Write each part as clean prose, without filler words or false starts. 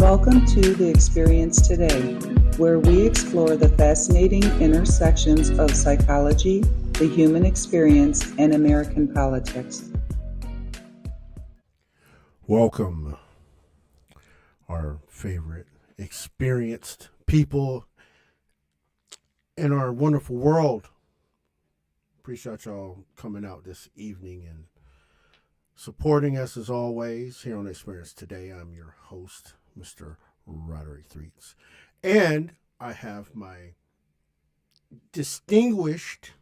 Welcome to The Experience Today, where we explore the fascinating intersections of psychology, the human experience, and American politics. Welcome, our favorite experienced people in our wonderful world. Appreciate y'all coming out this evening and supporting us as always here on Experience Today. I'm your host, Mr. Roderick Threets. And I have my distinguished,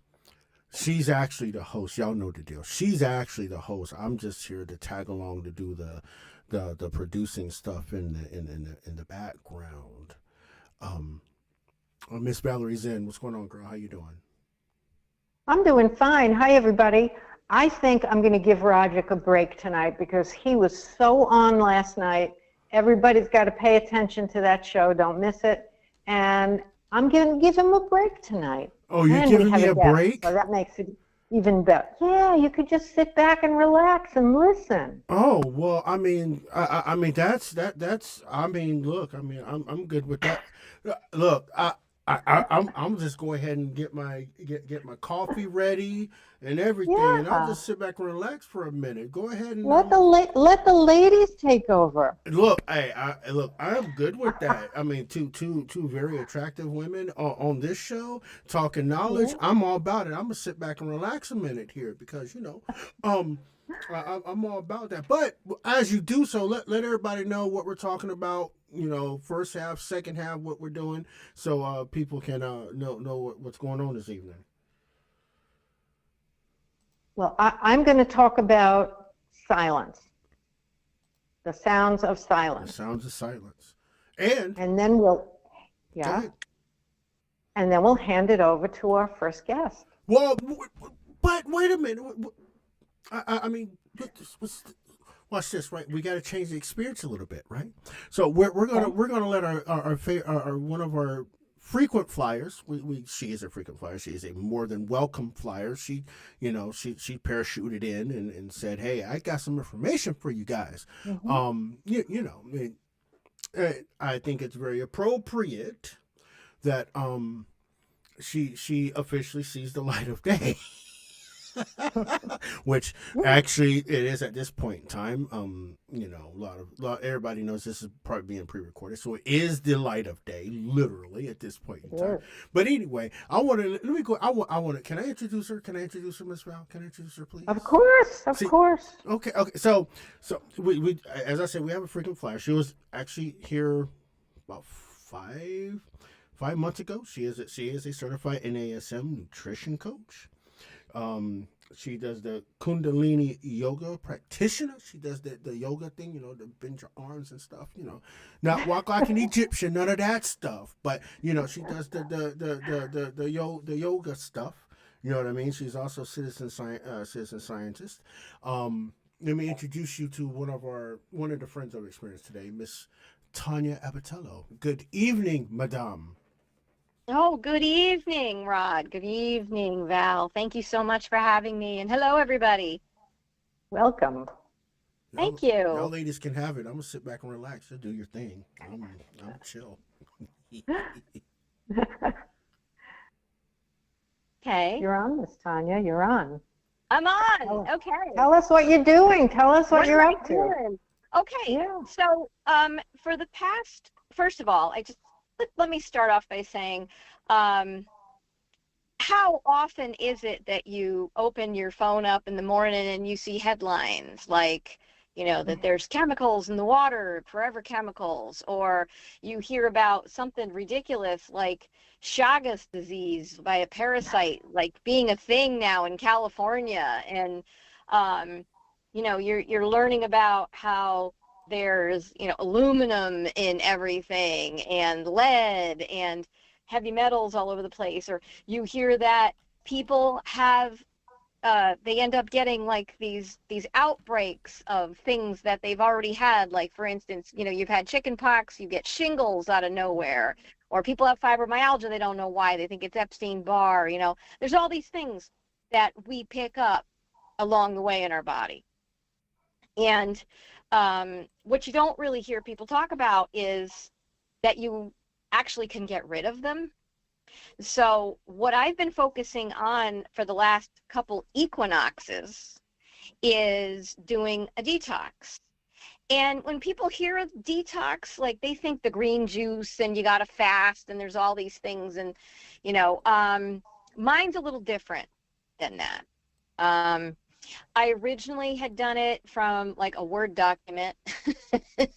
she's actually the host. Y'all know the deal. She's actually the host. I'm just here to tag along to do the producing stuff in the background. Miss Valerie Zen, what's going on, girl? How you doing? I'm doing fine. Hi, everybody. I think I'm going to give Roderick a break tonight because he was so on last night. Everybody's got to pay attention to that show. Don't miss it. And I'm going to give him a break tonight. Oh, you're giving me a break? So that makes it even better. Yeah, you could just sit back and relax and listen. Oh, well, I mean, I mean, look, I'm good with that. Look, I'm just go ahead and get my coffee ready and everything, Yeah. and I'll just sit back and relax for a minute. Go ahead and let the ladies take over. Look, I'm good with that. I mean, two very attractive women on this show talking knowledge. Yeah. I'm all about it. I'm gonna sit back and relax a minute here because I'm all about that. But as you do so, let everybody know what we're talking about. First half, second half, what we're doing, so people can know what's going on this evening. Well, I'm going to talk about silence, the sounds of silence. The sounds of silence, and then we'll hand it over to our first guest. Well, but wait a minute. I mean, watch this, right? We got to change the experience a little bit, right? So we're gonna let our one of our frequent flyers. She is a frequent flyer. She is a more than welcome flyer. She parachuted in and said, "Hey, I got some information for you guys." Mm-hmm. I think it's very appropriate that she officially sees the light of day. Which actually it is at this point in time. Everybody knows this is probably being pre-recorded, so it is the light of day, literally at this point in time. But anyway, can I introduce her? Miss Val? Can I introduce her, please? Of course. Okay. So we as I said, we have a frequent flyer. She was actually here about 5 months ago. She is a certified NASM Nutrition Coach. She does the Kundalini Yoga Practitioner. She does the yoga thing, to bend your arms and stuff, not walk like an Egyptian, none of that stuff. But she does the yoga stuff. You know what I mean? She's also citizen scientist. Let me introduce you to one of the friends of Experience Today, Miss Tania Abbatello. Good evening, Madame. Oh, good evening, Rod. Good evening, Val. Thank you so much for having me. And hello, everybody. Welcome. Thank you. Y'all ladies can have it. I'm going to sit back and relax and do your thing. I'm chill. Okay. You're on, Miss Tania. You're on. I'm on. Okay. Tell us what you're doing. Tell us what you're up to. Okay. Yeah. So for the past, first of all, let me start off by saying, how often is it that you open your phone up in the morning and you see headlines like, that there's chemicals in the water, forever chemicals, or you hear about something ridiculous like Chagas disease by a parasite, like being a thing now in California. And, you're learning about how there's, aluminum in everything and lead and heavy metals all over the place. Or you hear that people have, they end up getting like these outbreaks of things that they've already had. Like, for instance, you've had chicken pox, you get shingles out of nowhere, or people have fibromyalgia. They don't know why. They think it's Epstein-Barr. There's all these things that we pick up along the way in our body. And what you don't really hear people talk about is that you actually can get rid of them. So what I've been focusing on for the last couple equinoxes is doing a detox. And when people hear a detox, like they think the green juice and you got to fast and there's all these things. And, you know, mine's a little different than that. I originally had done it from like a Word document and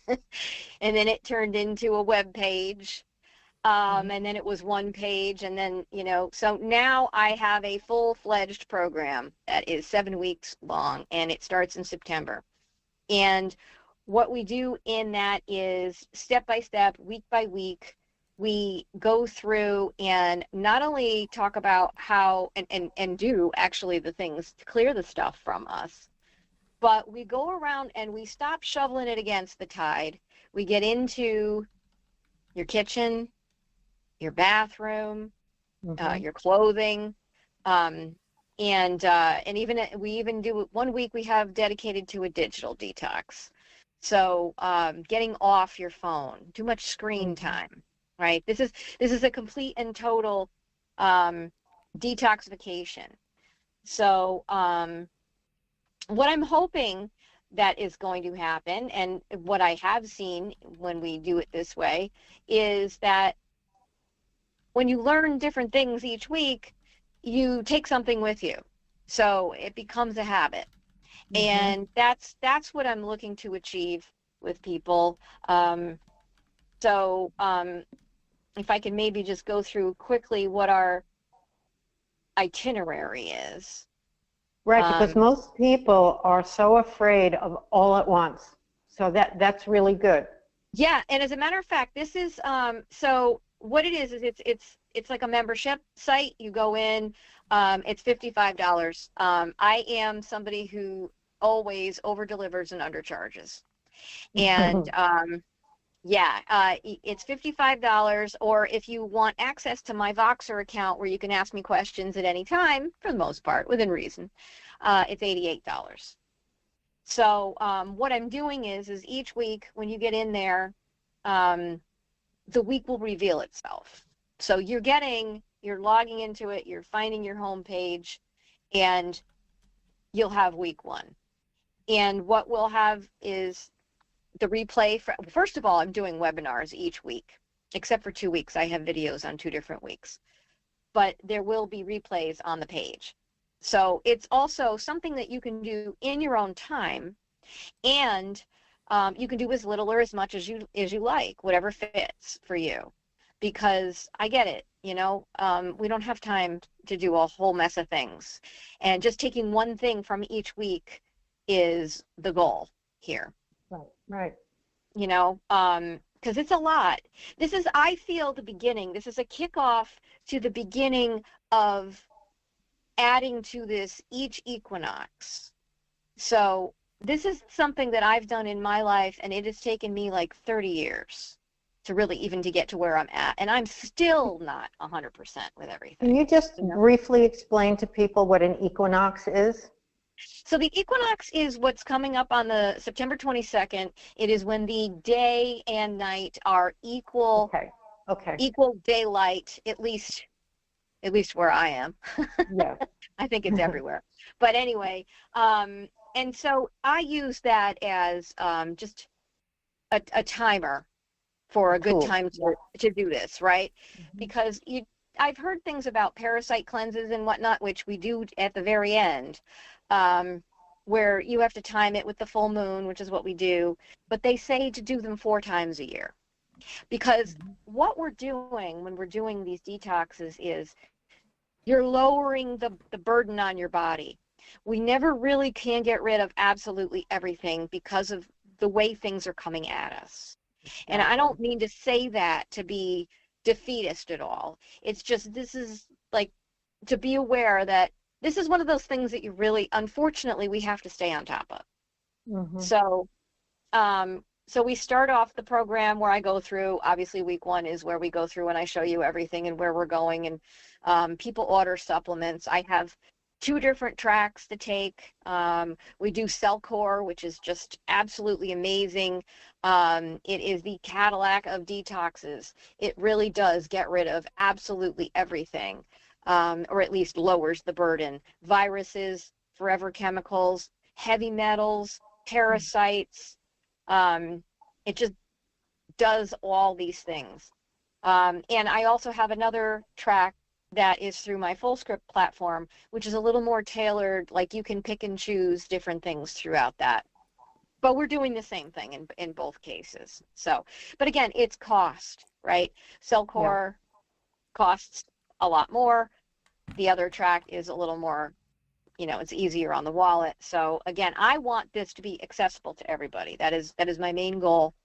then it turned into a web page. And then it was one page, and then, you know, so now I have a full-fledged program that is 7 weeks long, and it starts in September. And what we do in that is step by step, week by week, we go through and not only talk about how and do actually the things to clear the stuff from us, but we go around and we stop shoveling it against the tide. We get into your kitchen, your bathroom, your clothing, and even we even do 1 week we have dedicated to a digital detox. So getting off your phone, too much screen time, right? This is a complete and total detoxification. So what I'm hoping that is going to happen, and what I have seen when we do it this way, is that when you learn different things each week, you take something with you. So it becomes a habit. And that's what I'm looking to achieve with people. So if I can maybe just go through quickly what our itinerary is. Right, because most people are so afraid of all at once. So that's really good. Yeah, and as a matter of fact, this is so what it is it's like a membership site. You go in, it's $55. I am somebody who always over delivers and undercharges, and it's $55. Or if you want access to my Voxer account where you can ask me questions at any time, for the most part within reason, it's $88. So what I'm doing is each week when you get in there, the week will reveal itself. So you're logging into it, you're finding your home page, and you'll have week 1. And what we'll have is the replay. First of all, I'm doing webinars each week, except for 2 weeks. I have videos on 2 different weeks. But there will be replays on the page. So it's also something that you can do in your own time, and you can do as little or as much as you like, whatever fits for you. Because I get it, you know, we don't have time to do a whole mess of things. And just taking one thing from each week is the goal here. Right. You know, because it's a lot. This is, I feel, the beginning. This is a kickoff to the beginning of adding to this each equinox. So this is something that I've done in my life, and it has taken me like 30 years to really even to get to where I'm at. And I'm still not 100% with everything. Can you just briefly explain to people what an equinox is? So the equinox is what's coming up on the September 22nd. It is when the day and night are equal. Okay. Equal daylight, at least where I am. Yeah. I think it's everywhere. But anyway, and so I use that as just a timer for a good time to do this, right? Because I've heard things about parasite cleanses and whatnot, which we do at the very end, where you have to time it with the full moon, which is what we do. But they say to do them 4 times a year. Because what we're doing when we're doing these detoxes is you're lowering the burden on your body. We never really can get rid of absolutely everything because of the way things are coming at us. And I don't mean to say that to be defeatist at all. It's just, this is like to be aware that this is one of those things that you really, unfortunately, we have to stay on top of. So, so we start off the program where I go through, obviously week 1 is where we go through and I show you everything and where we're going, and people order supplements. I have 2 different tracks to take. We do Cell Core, which is just absolutely amazing. It is the Cadillac of detoxes. It really does get rid of absolutely everything, or at least lowers the burden. Viruses, forever chemicals, heavy metals, parasites. It just does all these things. And I also have another track that is through my FullScript platform, which is a little more tailored, like you can pick and choose different things throughout that. But we're doing the same thing in both cases. So, but again, it's cost, right? Cell Core costs a lot more. The other track is a little more, you know, it's easier on the wallet. So again, I want this to be accessible to everybody. That is my main goal.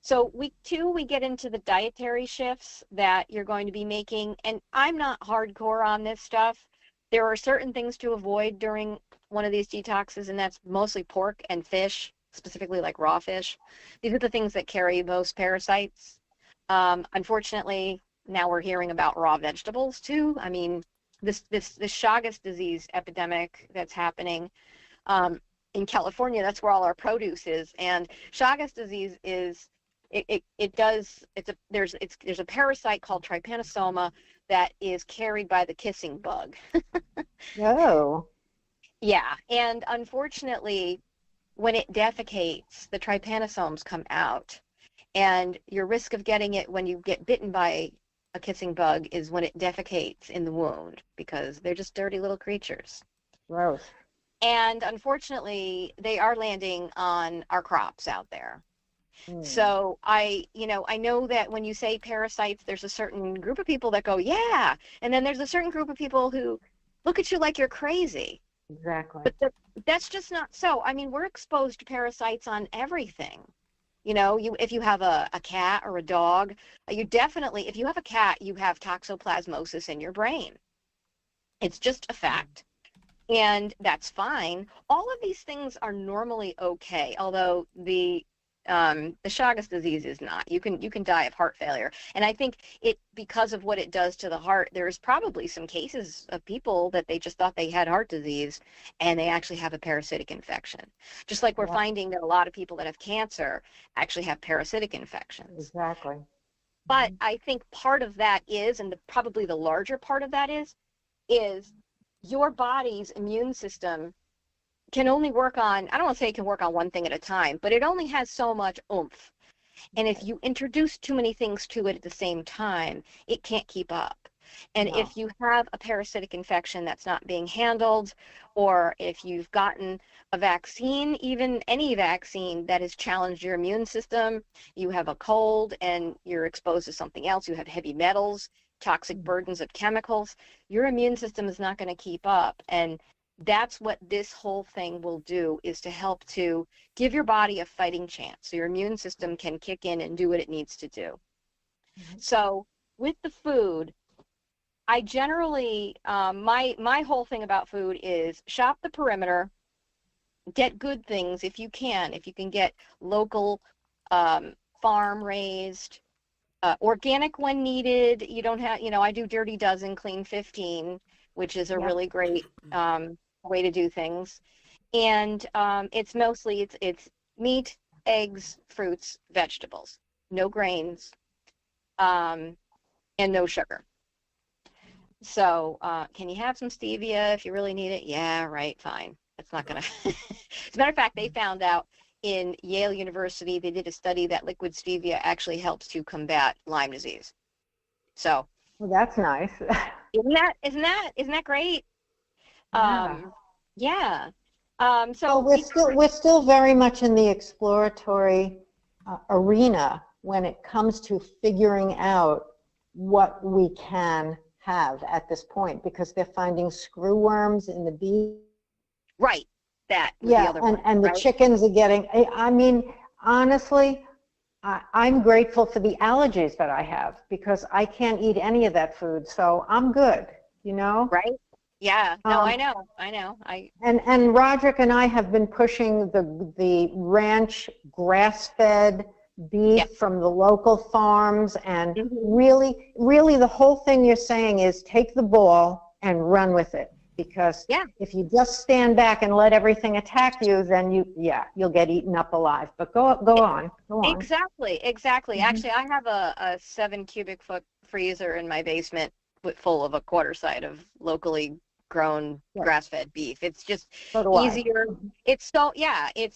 So week 2, we get into the dietary shifts that you're going to be making. And I'm not hardcore on this stuff. There are certain things to avoid during one of these detoxes, and that's mostly pork and fish, specifically like raw fish. These are the things that carry most parasites. Unfortunately, now we're hearing about raw vegetables too. I mean, this Chagas disease epidemic that's happening in California, that's where all our produce is. And Chagas disease is, there's a parasite called trypanosoma that is carried by the kissing bug. Oh. Yeah, and unfortunately, when it defecates, the trypanosomes come out, and your risk of getting it when you get bitten by a kissing bug is when it defecates in the wound, because they're just dirty little creatures. Gross. And unfortunately, they are landing on our crops out there. So I know that when you say parasites, there's a certain group of people that go, yeah, and then there's a certain group of people who look at you like you're crazy. Exactly. But that's just not so. I mean, we're exposed to parasites on everything. You know, if you have a cat or a dog, you definitely, if you have a cat, you have toxoplasmosis in your brain. It's just a fact. And that's fine. All of these things are normally okay, although the Chagas disease is not. You can die of heart failure. And I think because of what it does to the heart, there's probably some cases of people that they just thought they had heart disease and they actually have a parasitic infection. Just like we're finding that a lot of people that have cancer actually have parasitic infections. Exactly. But I think part of that is, and probably the larger part of that is your body's immune system can only work on, I don't want to say it can work on one thing at a time, but it only has so much oomph. And if you introduce too many things to it at the same time, it can't keep up. And if you have a parasitic infection that's not being handled, or if you've gotten a vaccine, even any vaccine that has challenged your immune system, you have a cold and you're exposed to something else, you have heavy metals, toxic burdens of chemicals, your immune system is not going to keep up. And that's what this whole thing will do, is to help to give your body a fighting chance so your immune system can kick in and do what it needs to do. So with the food, I generally, my whole thing about food is shop the perimeter, get good things if you can get local, farm raised, organic when needed. You don't have, I do Dirty Dozen, Clean 15, which is a really great way to do things. And it's mostly, it's meat, eggs, fruits, vegetables, no grains, and no sugar. So can you have some stevia if you really need it? Yeah, right, fine. It's not going to. As a matter of fact, they found out in Yale University, they did a study that liquid stevia actually helps to combat Lyme disease. So. Well, that's nice. Isn't that great? Yeah. So we're still very much in the exploratory arena when it comes to figuring out what we can have at this point, because they're finding screwworms in the bees. Right. That. Yeah, and the chickens are getting, I mean, honestly, I'm grateful for the allergies that I have, because I can't eat any of that food, so I'm good, Right? Yeah. No, I know. And Roderick and I have been pushing the ranch grass-fed beef from the local farms, and really the whole thing you're saying is take the ball and run with it. because Yeah. if you just stand back and let everything attack you, then you'll get eaten up alive. But go on. Exactly. Mm-hmm. Actually, I have a 7 cubic foot freezer in my basement full of a quarter side of locally grown grass-fed beef. It's just easier. It's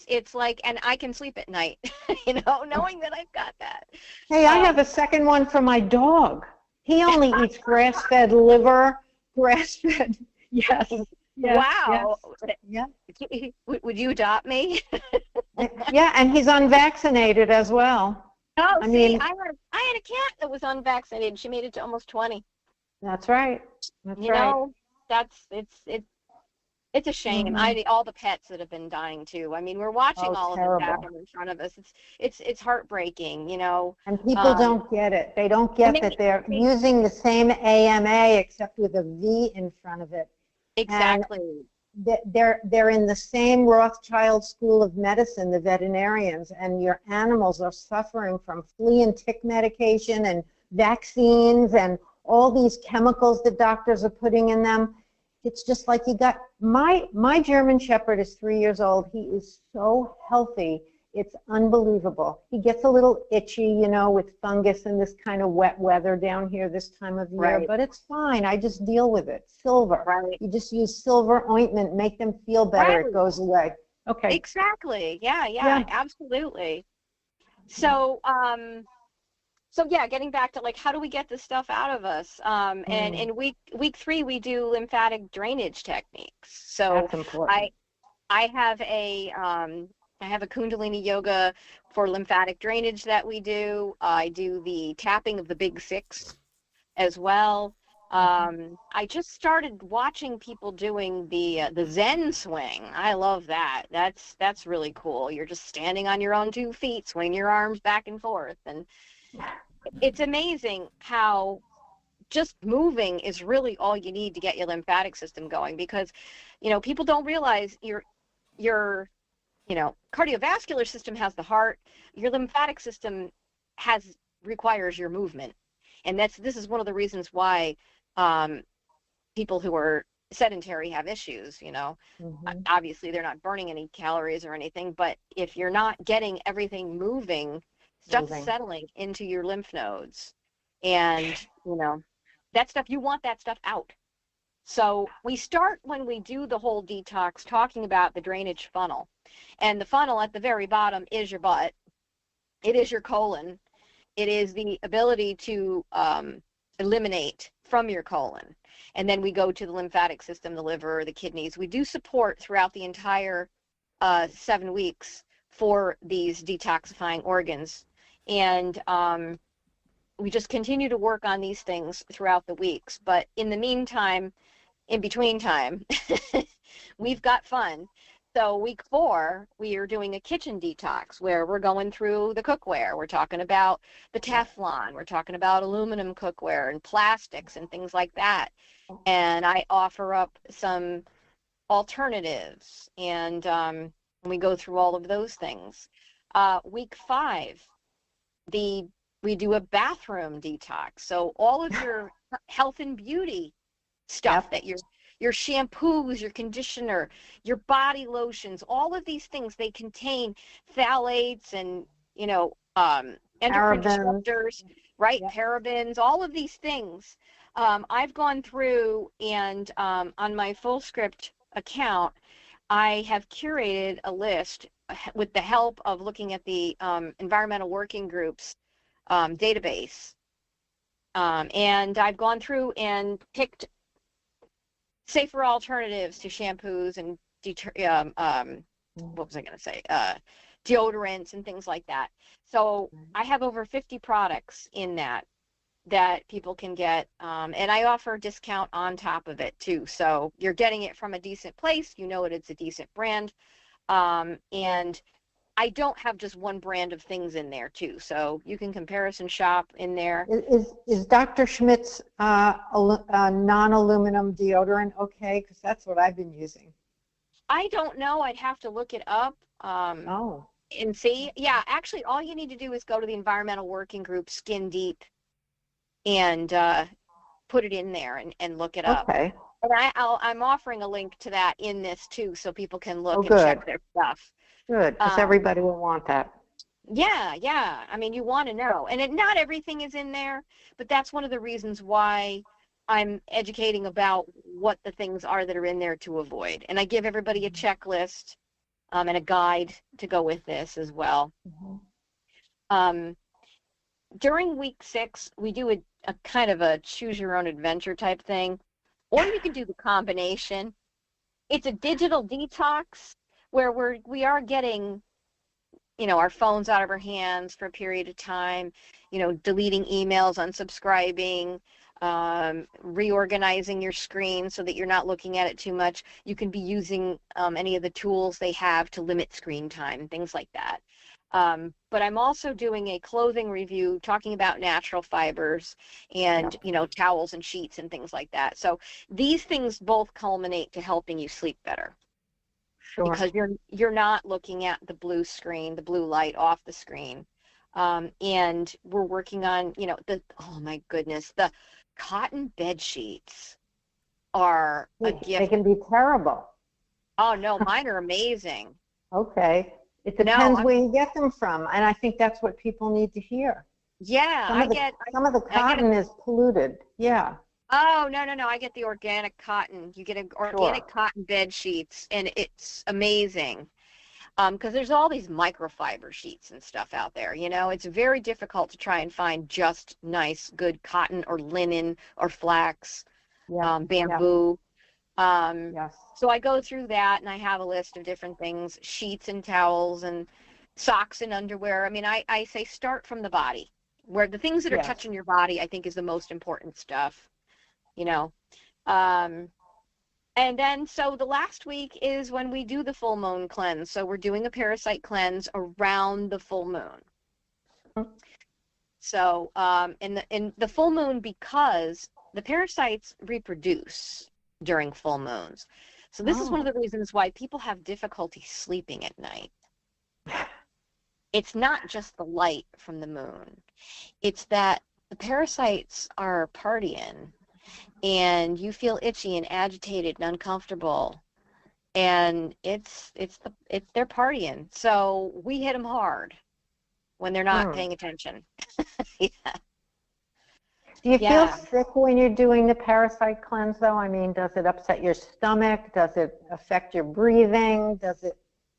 it's like, and I can sleep at night, knowing that I've got that. Hey, I have a second one for my dog. He only eats grass-fed liver, grass-fed. Yes. Wow. Yes. Yeah. Would you adopt me? Yeah, and he's unvaccinated as well. Oh, I mean, I had a cat that was unvaccinated. She made it to almost 20. That's right. It's a shame. Mm-hmm. All the pets that have been dying too. I mean, we're watching all of this happen in front of us. It's heartbreaking, And people don't get it. They don't get that they're using the same AMA except with a V in front of it. Exactly. And they're in the same Rothschild School of Medicine, the veterinarians, and your animals are suffering from flea and tick medication and vaccines and all these chemicals that doctors are putting in them. It's just like you got, my German Shepherd is 3 years old. He is so healthy. It's unbelievable. He gets a little itchy, with fungus and this kind of wet weather down here this time of year, but it's fine. I just deal with it. Silver. Right. You just use silver ointment, make them feel better. Right. It goes away. Okay. Exactly. Yeah, absolutely. So, getting back to how do we get this stuff out of us? And in week 3, we do lymphatic drainage techniques. So that's important. I have a Kundalini Yoga for lymphatic drainage that we do. I do the tapping of the big 6 as well. I just started watching people doing the Zen swing. I love that. That's really cool. You're just standing on your own 2 feet, swinging your arms back and forth, and it's amazing how just moving is really all you need to get your lymphatic system going, because people don't realize your cardiovascular system has the heart. Your lymphatic system requires your movement, and this is one of the reasons why people who are sedentary have issues. Obviously they're not burning any calories or anything, but if you're not getting everything moving, stuff's settling into your lymph nodes, and that stuff, you want that stuff out. So we start, when we do the whole detox, talking about the drainage funnel. And the funnel at the very bottom is your butt. It is your colon. It is the ability to eliminate from your colon. And then we go to the lymphatic system, the liver, the kidneys. We do support throughout the entire 7 weeks for these detoxifying organs. And we just continue to work on these things throughout the weeks. But in the meantime, in between time, we've got fun. So week 4, we are doing a kitchen detox where we're going through the cookware. We're talking about the Teflon. We're talking about aluminum cookware and plastics and things like that. And I offer up some alternatives, and we go through all of those things. Week 5, we do a bathroom detox. So all of your health and beauty stuff, that your shampoos, your conditioner, your body lotions, all of these things, they contain phthalates and endocrine disruptors, right? Parabens, all of these things. I've gone through, and on my Full Script account, I have curated a list with the help of looking at the environmental working groups database, and I've gone through and picked safer alternatives to shampoos and what was I going to say, deodorants and things like that. So I have over 50 products in that people can get, and I offer a discount on top of it too. So you're getting it from a decent place, it's a decent brand, and I don't have just one brand of things in there too, so you can comparison shop in there. Is Dr. Schmidt's non-aluminum deodorant okay? Because that's what I've been using. I don't know. I'd have to look it up and see. Yeah, actually, all you need to do is go to the environmental working group Skin Deep and put it in there and look it up. Okay. And I'm offering a link to that in this too, so people can look and good. check their stuff. Good, because everybody will want that. Yeah. I mean, you want to know. And not everything is in there, but that's one of the reasons why I'm educating about what the things are that are in there to avoid. And I give everybody a checklist and a guide to go with this as well. During week 6, we do a kind of a choose your own adventure type thing, or you can do the combination. It's a digital detox where we are getting, our phones out of our hands for a period of time, deleting emails, unsubscribing, reorganizing your screen so that you're not looking at it too much. You can be using any of the tools they have to limit screen time, things like that. But I'm also doing a clothing review talking about natural fibers and, towels and sheets and things like that. So these things both culminate to helping you sleep better. Sure. Because you're not looking at the blue screen, the blue light off the screen. And we're working on, oh my goodness, the cotton bed sheets are a gift. They can be terrible. Oh no, mine are amazing. Okay. It depends where you get them from, and I think that's what people need to hear. Yeah, some of the cotton is polluted. Yeah. Oh, no, I get the organic cotton. You get organic cotton bed sheets, and it's amazing. Because there's all these microfiber sheets and stuff out there. It's very difficult to try and find just nice, good cotton or linen or flax, bamboo. Yes. So I go through that, and I have a list of different things, sheets and towels and socks and underwear. I mean, I say start from the body, where the things that are touching your body, I think, is the most important stuff, And then, so the last week is when we do the full moon cleanse. So we're doing a parasite cleanse around the full moon. So, in the full moon, because the parasites reproduce during full moons. So this is one of the reasons why people have difficulty sleeping at night. It's not just the light from the moon. It's that the parasites are partying, and you feel itchy and agitated and uncomfortable, and they're partying. So we hit them hard when they're not paying attention. Yeah. Do you feel sick when you're doing the parasite cleanse, though? I mean, does it upset your stomach? Does it affect your breathing?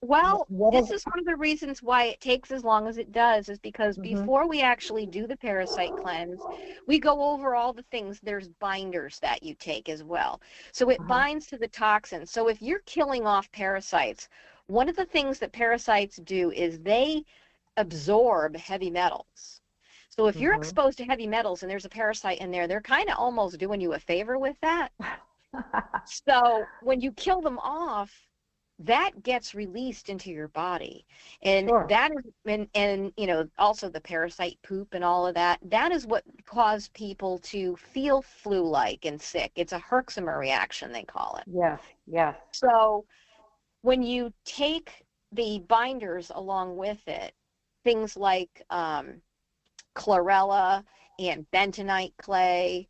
Well, this is one of the reasons why it takes as long as it does, is because before we actually do the parasite cleanse, we go over all the things. There's binders that you take as well. So it binds to the toxins. So if you're killing off parasites, one of the things that parasites do is they absorb heavy metals. So if you're exposed to heavy metals and there's a parasite in there, they're kind of almost doing you a favor with that. So when you kill them off, that gets released into your body. And that is, and also the parasite poop and all of that, that is what caused people to feel flu-like and sick. It's a Herxheimer reaction, they call it. Yes. So when you take the binders along with it, things like chlorella and bentonite clay,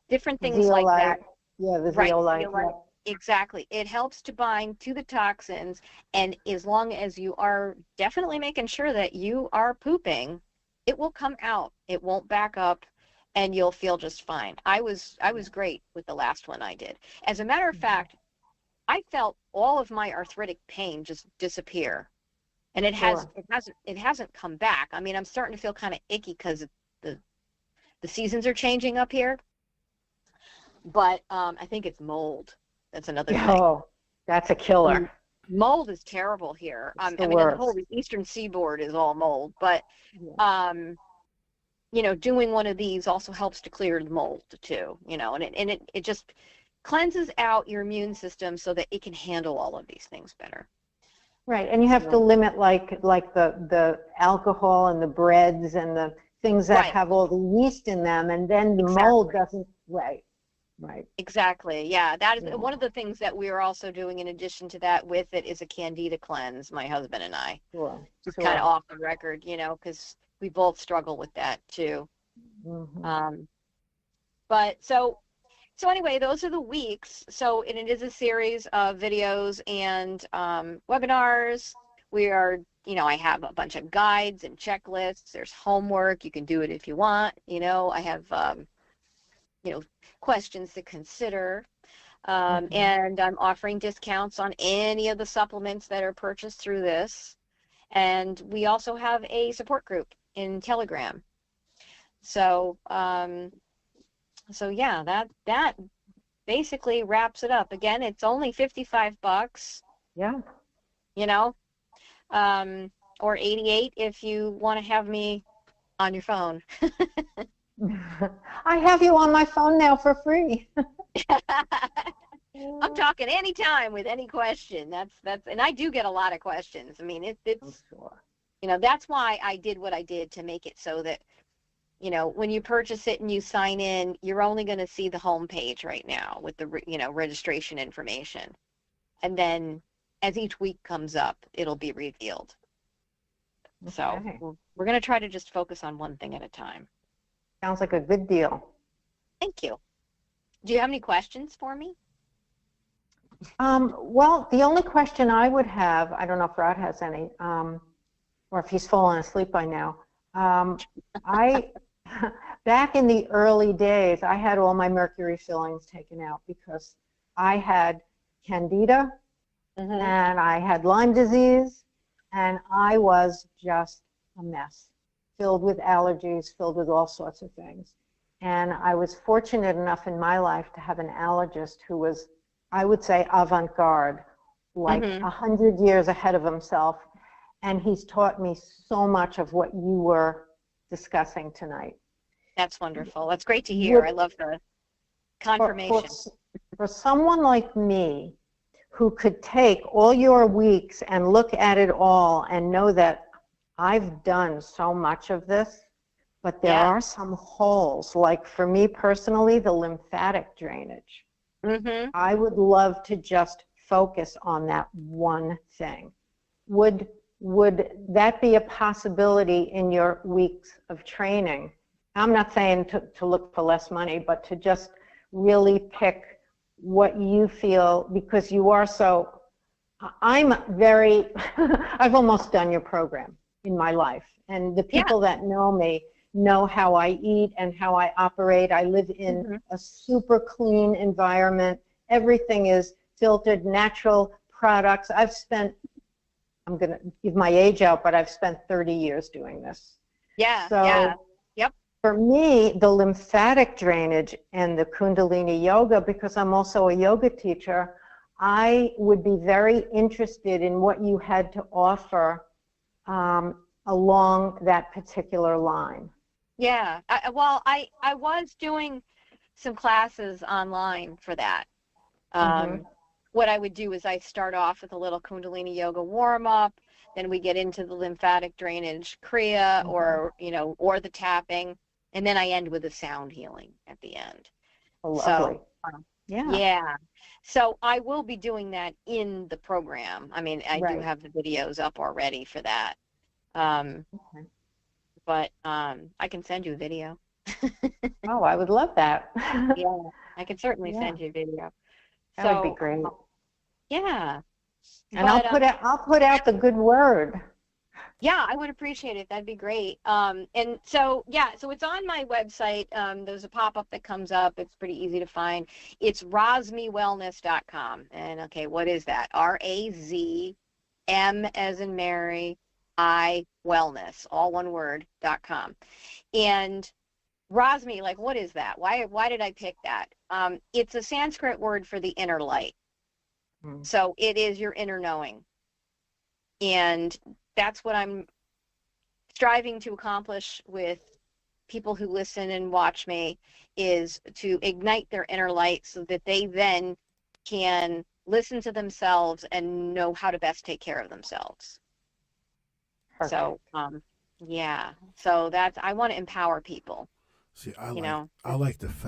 different things zeolite. Like that. Yeah, the zeolite. Zeolite. Exactly. It helps to bind to the toxins, and as long as you are definitely making sure that you are pooping, it will come out. It won't back up, and you'll feel just fine. I was great with the last one I did. As a matter of fact, I felt all of my arthritic pain just disappear. And it hasn't come back. I mean, I'm starting to feel kind of icky because the seasons are changing up here. But I think it's mold. That's another thing. Oh, that's a killer. Mold is terrible here. I mean, the whole eastern seaboard is all mold. But, doing one of these also helps to clear the mold too. And it just cleanses out your immune system so that it can handle all of these things better. Right, and you have to limit like the alcohol and the breads and the things that have all the yeast in them, and then the mold doesn't. Right. Exactly. Yeah, that is one of the things that we are also doing in addition to that with it is a candida cleanse. My husband and I. Just kind of off the record, because we both struggle with that too. But so So anyway, those are the weeks. So and it is a series of videos and webinars. We are, I have a bunch of guides and checklists. There's homework. You can do it if you want. I have, questions to consider. And I'm offering discounts on any of the supplements that are purchased through this. And we also have a support group in Telegram. So, yeah, that basically wraps it up. Again, it's only $55. Yeah. Or 88 if you want to have me on your phone. I have you on my phone now for free. I'm talking anytime with any question. That's and I do get a lot of questions. I mean, it's sure. That's why I did what I did, to make it so that when you purchase it and you sign in, you're only going to see the home page right now with the registration information, and then as each week comes up, it'll be revealed. Okay. So we're going to try to just focus on one thing at a time. Sounds like a good deal. Thank you. Do you have any questions for me? Well, the only question I would have, I don't know if Rod has any, or if he's fallen asleep by now. Back in the early days, I had all my mercury fillings taken out because I had candida and I had Lyme disease, and I was just a mess, filled with allergies, filled with all sorts of things. And I was fortunate enough in my life to have an allergist who was, I would say, avant-garde, like 100 years ahead of himself. And he's taught me so much of what you were discussing tonight. That's wonderful. That's great to hear. I love the confirmation. For someone like me, who could take all your weeks and look at it all and know that I've done so much of this, but there are some holes, like for me personally, the lymphatic drainage. I would love to just focus on that one thing. Would that be a possibility in your weeks of training? I'm not saying to look for less money, but to just really pick what you feel, because you are so, I'm very, I've almost done your program in my life. And the people that know me know how I eat and how I operate. I live in a super clean environment. Everything is filtered, natural products. I've spent, I'm going to give my age out, but I've spent 30 years doing this. For me, the lymphatic drainage and the Kundalini Yoga, because I'm also a yoga teacher, I would be very interested in what you had to offer along that particular line. Yeah, I was doing some classes online for that. What I would do is I start off with a little Kundalini Yoga warm-up, then we get into the lymphatic drainage Kriya or the tapping, and then I end with a sound healing at the end. Oh, lovely. So, so I will be doing that in the program. I mean, I do have the videos up already for that. But I can send you a video. Oh, I would love that. Yeah, I can certainly send you a video. That would be great. Yeah. And I'll put out the good word. Yeah, I would appreciate it. That'd be great. And so, so it's on my website. There's a pop-up that comes up. It's pretty easy to find. It's razmwellness.com. And okay, what is that? RAZM as in Mary, I wellness, all one word, .com. And Rasmi, like, what is that? Why did I pick that? It's a Sanskrit word for the inner light. So it is your inner knowing. And that's what I'm striving to accomplish with people who listen and watch me, is to ignite their inner light so that they then can listen to themselves and know how to best take care of themselves. Perfect. So, so that's, I want to empower people. See, I like the fact